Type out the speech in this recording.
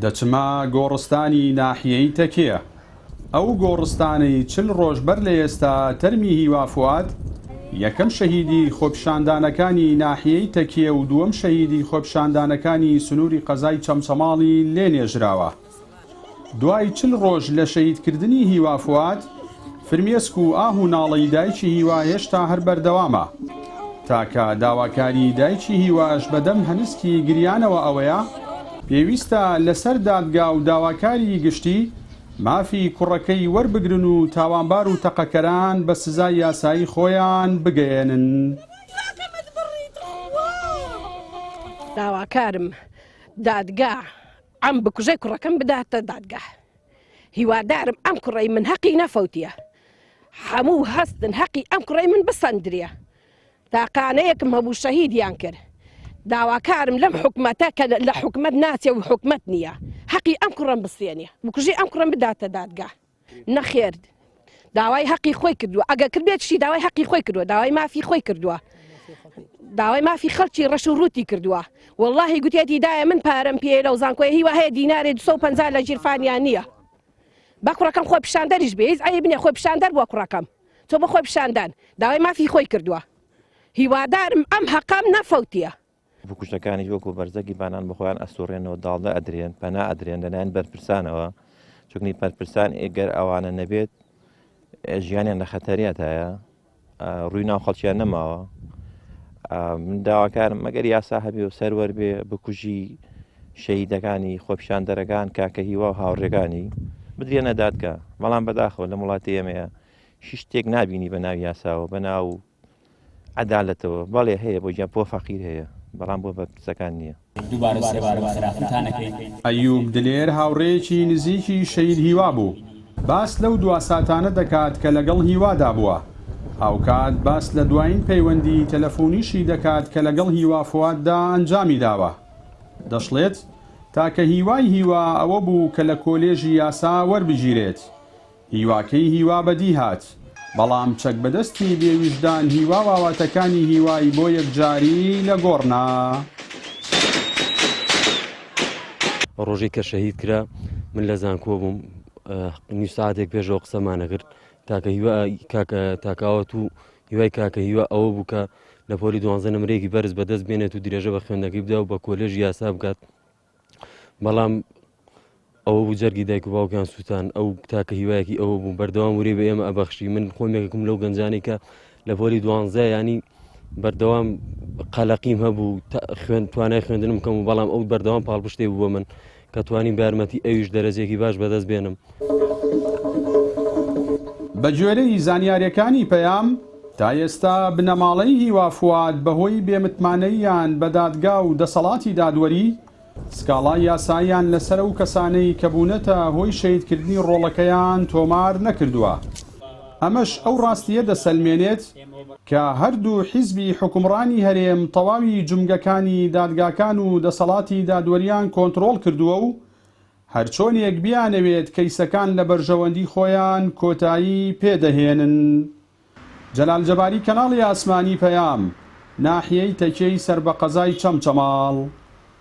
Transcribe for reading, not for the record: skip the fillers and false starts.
دەچمە گۆڕستانی ناحیەی تەکیە. ئەو گۆڕستانەی 40 ڕۆژ بەر لە ئێستا تەرمی هیوا فواد یەکەم شەهیدی خۆپیشاندانەکانی ناحیەی تەکیە و دووەم شەهیدی خۆپیشاندانەکانی سنووری قەزای چەمچەماڵی لێ نێژراوە. دوای 40 ڕۆژ لە شەهیدکردنی هیوا فواد، فرمێسک و ئاه و ناڵەی دایکی هیوا هێشتا هەر بەردەوامە. تاکە داواکاری دایکی هیواش بەدەم هەنسکی گریانەوە ئەوەیە پێویستە لەسەر دادگا و داواکاری گشتی مافی کوڕەکەی وەربگرن و تاوانبار و تەقەکەران بە سزای یاسایی خۆیان بگەێنن. داواکارم دادگا ئەم بکوژەی کوڕەکەم بداتە دادگا. هیوادارم ئەم کوڕەی من حەقی نەفەوتیە. هەموو هەستن حەقی ئەم کوڕەی من بسەندرێ. تاقانەیەکم هەبوو شەهیدیان کرد. داواکارم لەم حکومەتە کە لە حکومەت ناچێ و حکومەت نییە. حەقی ئەم کوڕم بسێنێ. بکوژی ئەم کوڕم بداتە دادگا. نەخێر. داوای حەقی خۆی کردووە. ئەگەر کردبێت شتی داوای حەقی خۆی کردووە. داوای مافی خۆی کردووە. داوای مافی خەڵکی ڕەش و ڕووتی کردووە. وەڵڵاهی گوتێتی دایە من پارەم پێ لەو زانکۆی هیوا هەیە دینارێ 250 لە ژیرفانیان نییە. با کوڕەکەم خۆی پیشاندەریش بێ هیچ ئەیە بنێ خۆی پیشاندەر بووە کوڕەکەم. تۆ بە خۆی پیشاندان داوای مافی خۆی کردووە. هیوادارم ئەم حەقام نەفەوتیە. کوشتەکانی وەکو بەرزەکی بانان بەخۆیان ئەسوڕێنەوە داڵدە ئەدرێن پەنا ئەدرێن لەلایەن بەرپرسانەوە چونی بەرپرسان ئێگەر ئەوانە نەبێت ژیانیان لە خەتەریەت هەیە ڕووی ناو خەڵکیان نەماوە. من داواکارم مەگەر یاسا هەبێ و سەروەر بێ بکوژی شەهیدەکانی خۆپیشاندەرەکان کاکە هیوا و هاوڕێگانی بدرێنە دادگا. بەڵام بەداخەوە لە وڵاتی ئێمەیە هیچ شتێک نبینی بە ناو یاساوە بە ناو عەدالەتەوە. بەڵێ هەیە بۆ گیان بۆ فەقیر هەیە بەڵام بۆ بەرپرسەکان نییە. ئەیوب دلێر هاوڕێیەکی نزیکی شەهید هیوا بوو. باس لەو دواساتانە دەکات کە لەگەڵ هیوادا بووە. هاوکات باس لە دوایین پەیوەندی تەلەفۆنیشی دەکات کە لەگەڵ هیوا فواددا ئەنجامی داوە. دەشڵێت تاکە هیوای هیوا ئەوە بوو کە لە کۆلێژی یاسا وەربگیرێت. هیواکەی هیوا بەدی هات. بەڵام چەک بەدەستی بێویژدان هیوا واواتەکانی هیوای بۆ یەکجاری لە گۆڕنا. ڕۆژێک کە شەهید کرا من لە زانکۆ بووم نی ساعتێک پێشەوە قسەمانە کرد تاکە هیوا تاکاوەت و هیوای کاکە هیوا ئەوە بوو کە لە پۆلی 12 نمرەیەکی بەرز بەدەست بێنێت و درێژە بە خوێندەکەی بدا و بە کۆلێژ یاسا بکات. بەڵام ئەوە بوو جەرگی دایک و باوکیان سووتان ئەو تاکە هیوایەکی ئەوە بوو بەردەوام وری بە ئێمە ئەبەخشی. من خۆمێکم لەو گەنجانی کە لە پۆلی 12 ینی بەردەوام قەلەقیم هەبوو توانای خوێندنم بکەم و بەڵام ئەو بەردەوام پاڵپشتێ بوو بە من کە توانیم بە یارمەتی ئەویش دەرەجێکی باش بەدەست بێنم. بە گوێرەی زانیاریەکانی پەیام تا ئێستا بنەماڵەی هیوا فواد بەهۆی بێمتمانەییان بە دادگا و دەسەڵاتی دادوەری سکاڵای یاساییان لەسەر ئەو کەسانەی کە بوونەتە هۆی شەهیدکردنی ڕۆڵەکەیان تۆمار نەکردووە. ئەمەش ئەو ڕاستیە دەسەلمێنێت کە هەردوو حیزبی حکومڕانی هەرێم تەواوی جومگەکانی دادگاکان و دەسەڵاتی دادوەریان کۆنتڕۆڵ کردووە و هەرچۆنێک بیانەوێت کەیسەکان لە بەرژەوەندی خۆیان کۆتایی پێدەهێنن. جەلال جەباری، کەناڵی ئاسمانی پەیام، ناحیەی تەکیەی سەر بە قەزای چەمچەماڵ.